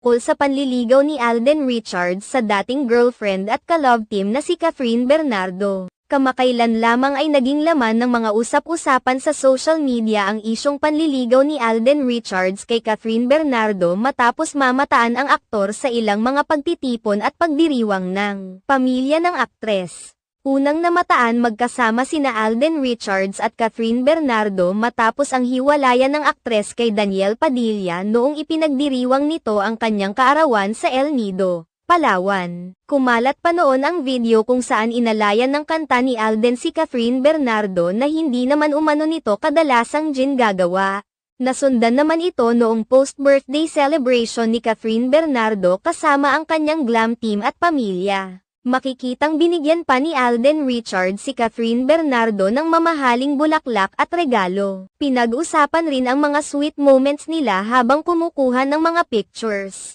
tungkol sa panliligaw ni Alden Richards sa dating girlfriend at ka-love team na si Catherine Bernardo. Kamakailan lamang ay naging laman ng mga usap-usapan sa social media ang isyong panliligaw ni Alden Richards kay Catherine Bernardo matapos mamataan ang aktor sa ilang mga pagtitipon at pagdiriwang ng pamilya ng aktres. Unang namataan magkasama sina Alden Richards at Catherine Bernardo matapos ang hiwalayan ng aktres kay Daniel Padilla noong ipinagdiriwang nito ang kanyang kaarawan sa El Nido, Palawan. Kumalat pa noon ang video kung saan inalayan ng kanta ni Alden si Catherine Bernardo na hindi naman umano nito kadalasang ginagawa. Nasundan naman ito noong post-birthday celebration ni Catherine Bernardo kasama ang kanyang glam team at pamilya. Makikitang binigyan pa ni Alden Richards si Catherine Bernardo ng mamahaling bulaklak at regalo. Pinag-usapan rin ang mga sweet moments nila habang kumukuha ng mga pictures.